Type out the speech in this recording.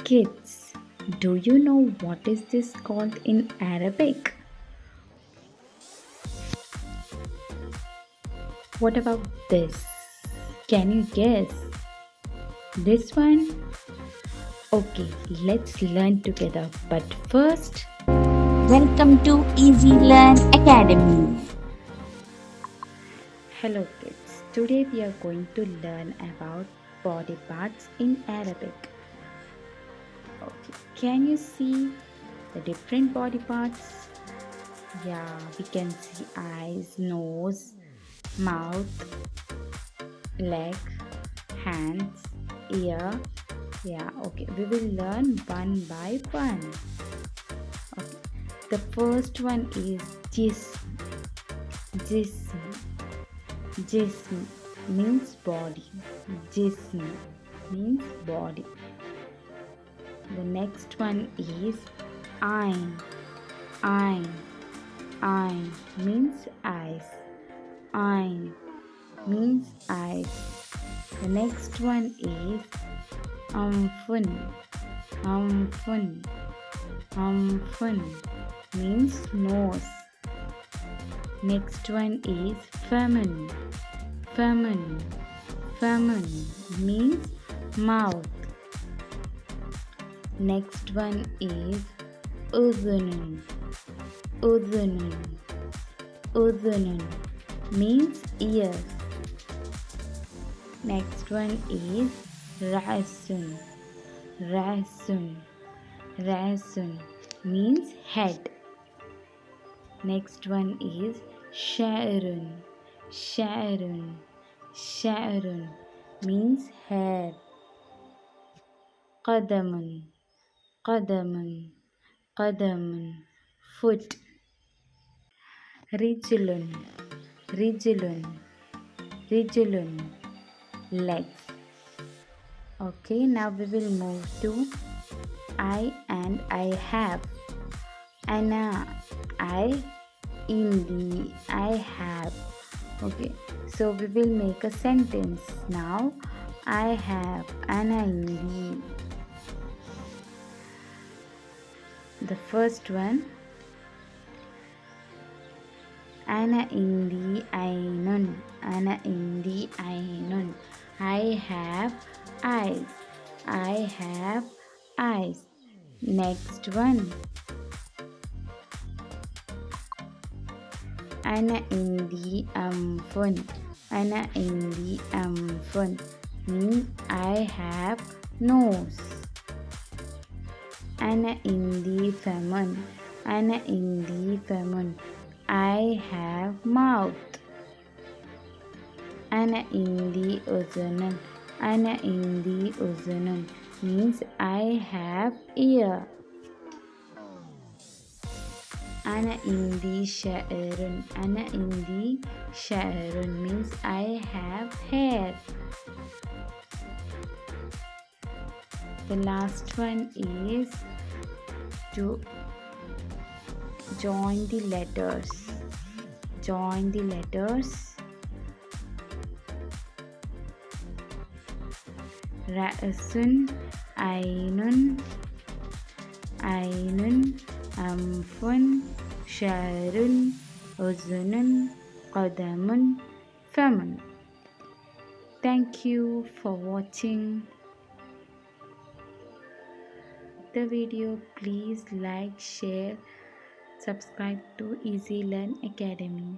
Kids, do you know what is this called in Arabic? What about this? Can you guess? This one? Okay, let's learn together. But first, Welcome to Easy Learn Academy. hello kids. Today we are going to learn about body parts in Arabic. Okay, can you see the different body parts? Yeah, we can see eyes, nose, mouth, leg, hands, ear. Yeah, okay, we will learn one by one. Okay, the first one is jism. Jism. Jism means body. Jism means body. The next one is ain. Ain. Ain means eyes. Ain means eyes. The next one is Amfun. Amfun. Amfun means nose. Next one is Faman. Faman. Faman means mouth. Next one is Udhunun. Udhunun. Udhunun means ears. Next one is Ra'sun. Ra'sun. Ra'sun means head. Next one is Sha'run. Sha'run. Sha'run means hair. Qadamun. Qadamun. Qadamun foot. Rijlun. Rijlun. Rijlun legs. Okay, now we will move to I and I have. Ana, I, indi, I have. Okay, so we will make a sentence now. I have, ana indi. The first one, ana indi ainun. Ana indi ainun. I have eyes. I have eyes. Next one, Ana indi amfun. Ana indi amfun means I have nose. Ana indi famun. Ana indi famun. I have mouth. Ana indi uzunun. Ana indi uzunun means I have ear. Ana indi sha'run. Ana indi sha'run means I have hair. The last one is to join the letters. Join the letters. Ra'sun, ainun, ainun, amfun, sharun, uzunun, qadamun, famun. Thank you for watching the video. Please like, share, subscribe to Easy Learn Academy.